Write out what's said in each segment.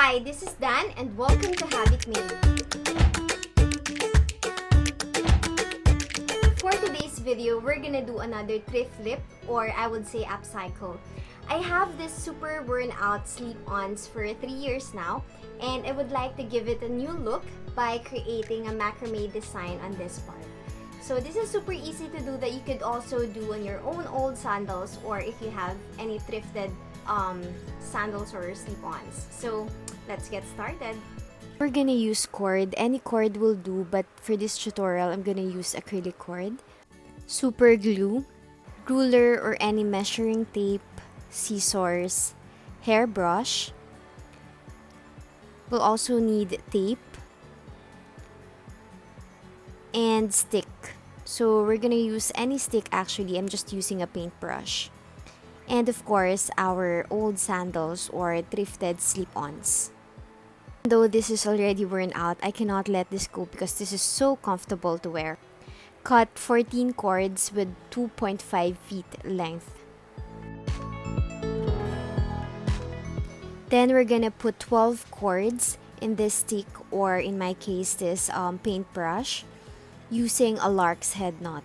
Hi, this is Dan and welcome to Habit Made. For today's video, we're gonna do another thrift flip, or I would say upcycle. I have this super worn out slip-ons for 3 years now, and I would like to give it a new look by creating a macrame design on this part. So this is super easy to do that you could also do on your own old sandals, or if you have any thrifted sandals or slip-ons. So let's get started. We're gonna use cord. Any cord will do, but for this tutorial, I'm gonna use acrylic cord, super glue, ruler or any measuring tape, scissors, hairbrush. We'll also need tape and stick. So we're gonna use any stick actually. I'm just using a paintbrush. And of course, our old sandals or thrifted slip-ons. Though this is already worn out, I cannot let this go because this is so comfortable to wear. Cut 14 cords with 2.5 feet length. Then we're gonna put 12 cords in this stick, or in my case this paintbrush, using a lark's head knot.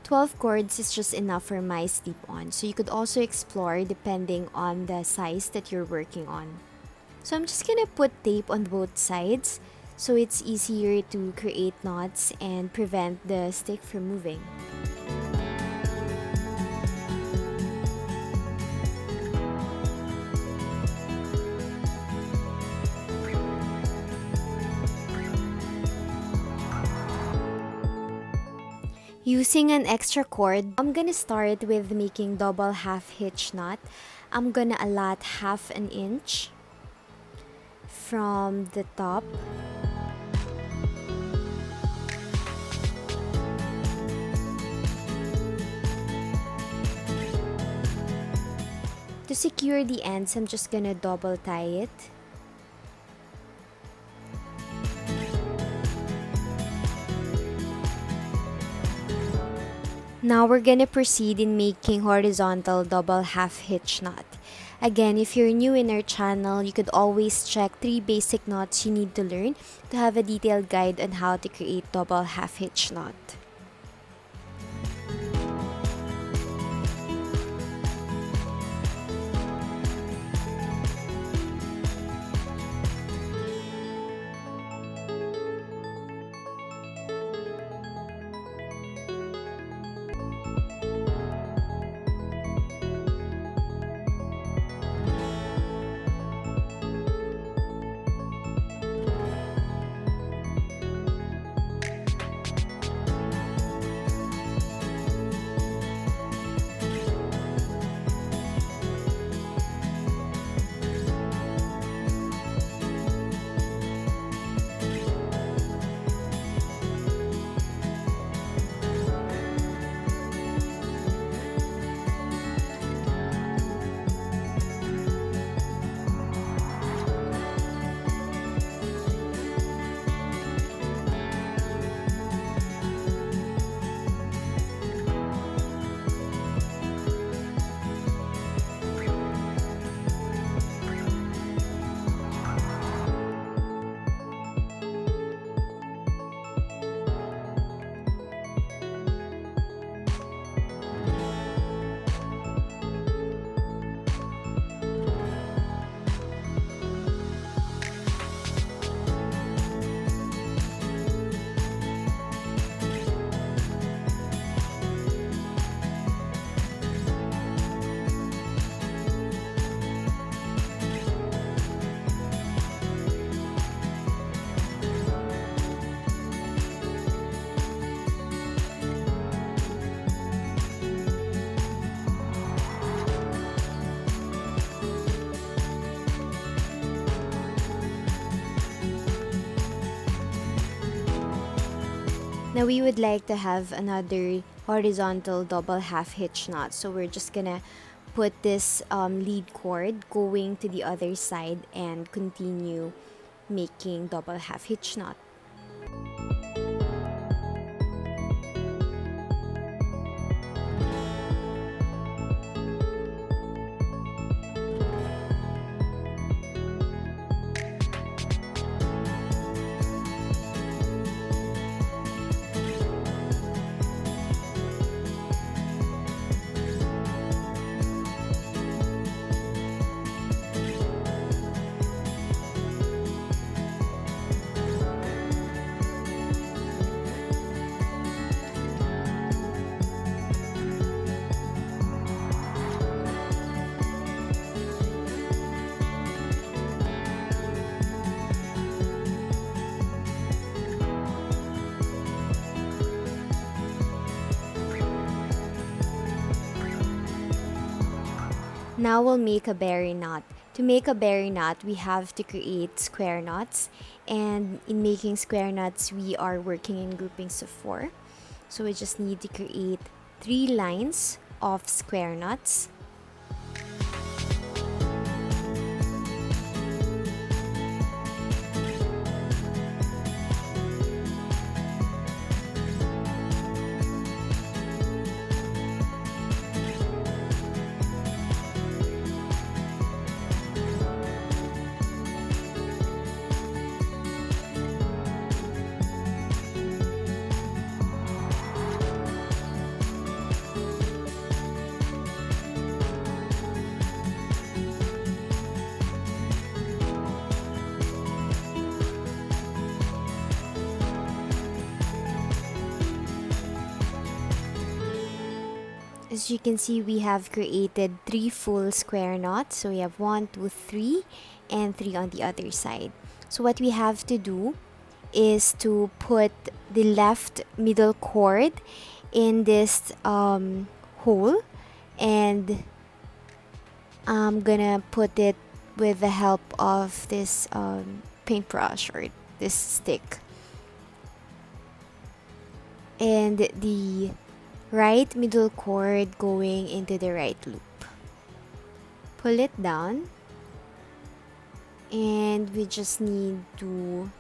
Twelve cords is just enough for my slip-on, so you could also explore depending on the size that you're working on. So I'm just gonna put tape on both sides so it's easier to create knots and prevent the stick from moving. Using an extra cord, I'm gonna start with making double half hitch knot. I'm gonna allot half an inch from the top. To secure the ends, I'm just gonna double tie it. Now we're gonna proceed in making horizontal double half hitch knot. Again, if you're new in our channel, you could always check 3 basic knots you need to learn to have a detailed guide on how to create double half hitch knot. Now we would like to have another horizontal double half hitch knot. So we're just gonna put this lead cord going to the other side and continue making double half hitch knot. Now we'll make a berry knot. To make a berry knot, we have to create square knots. And in making square knots, we are working in groupings of 4. So we just need to create 3 lines of square knots. As you can see, we have created 3 full square knots. So we have 1, 2, 3, and 3 on the other side. So what we have to do is to put the left middle cord in this hole, and I'm gonna put it with the help of this paintbrush or this stick. And the right middle cord going into the right loop. Pull it down, and we just need to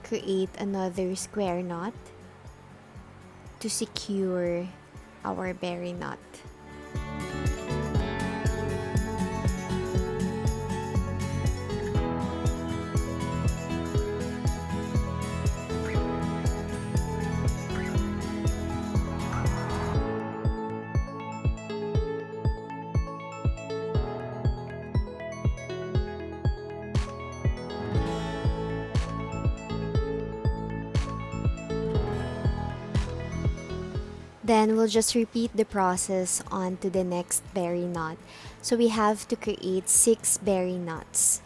create another square knot to secure our berry knot. Then we'll just repeat the process on to the next berry knot. So we have to create 6 berry knots.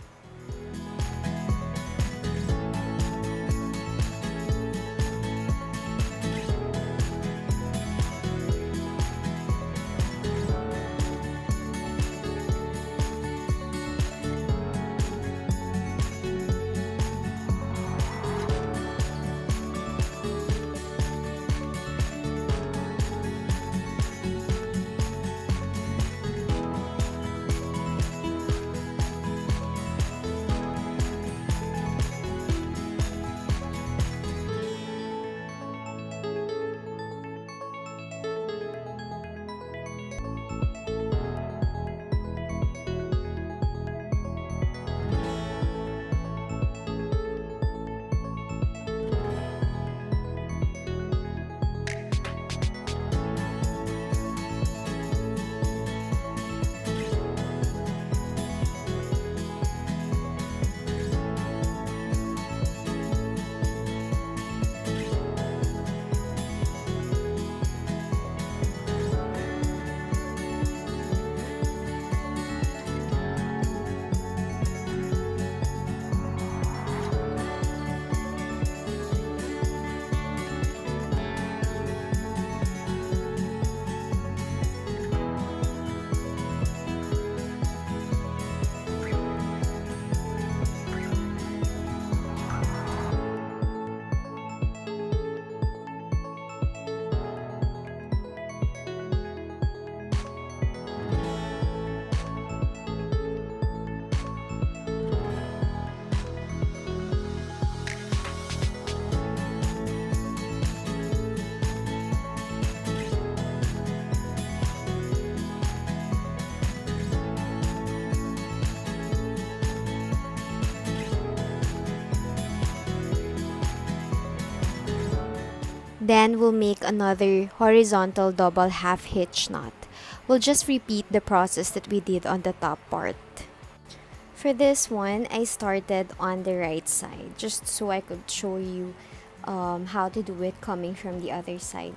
Then we'll make another horizontal double half hitch knot. We'll just repeat the process that we did on the top part. For this one, I started on the right side just so I could show you how to do it coming from the other side.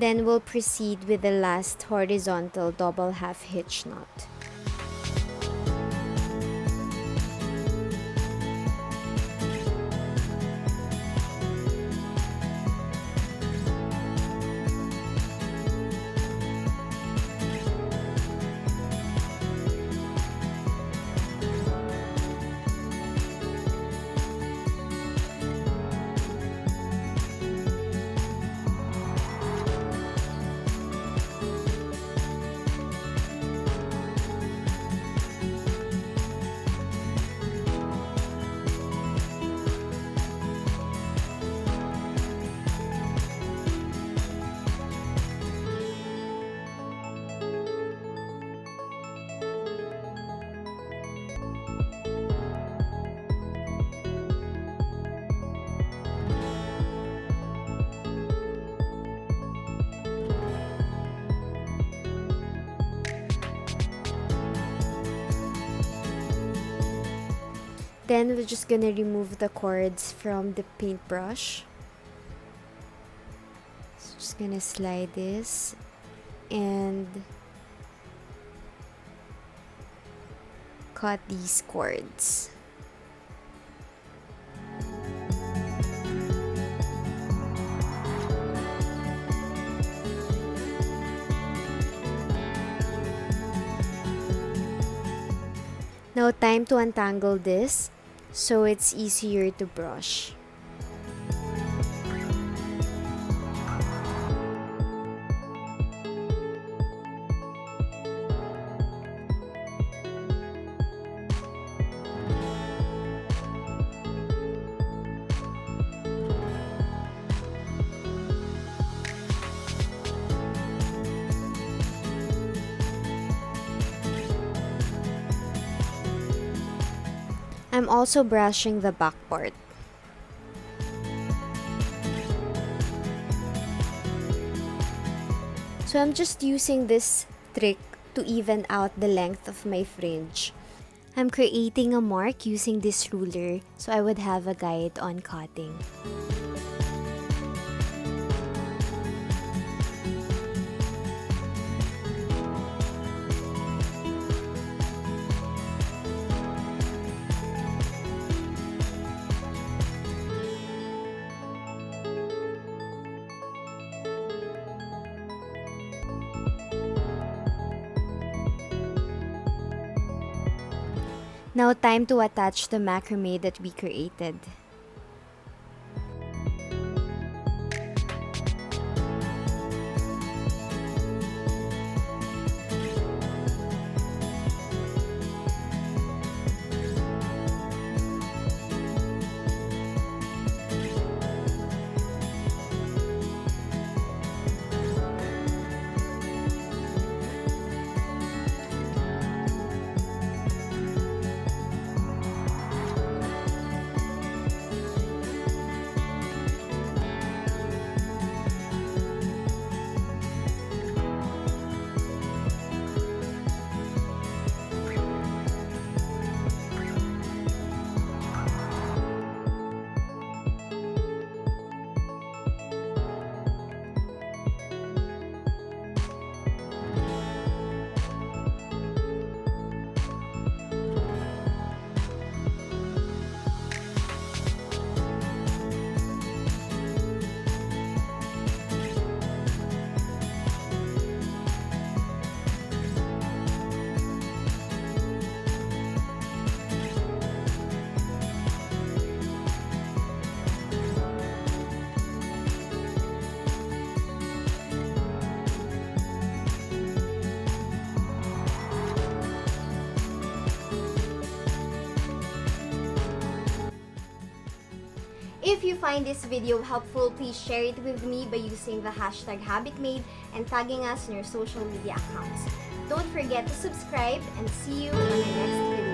Then we'll proceed with the last horizontal double half hitch knot. Then we're just gonna remove the cords from the paintbrush. So just gonna slide this and cut these cords. Now time to untangle this so it's easier to brush. I'm also brushing the back part. So I'm just using this trick to even out the length of my fringe. I'm creating a mark using this ruler so I would have a guide on cutting. Now time to attach the macrame that we created. If you find this video helpful, please share it with me by using the hashtag HabitMade and tagging us in your social media accounts. Don't forget to subscribe and see you on my next video.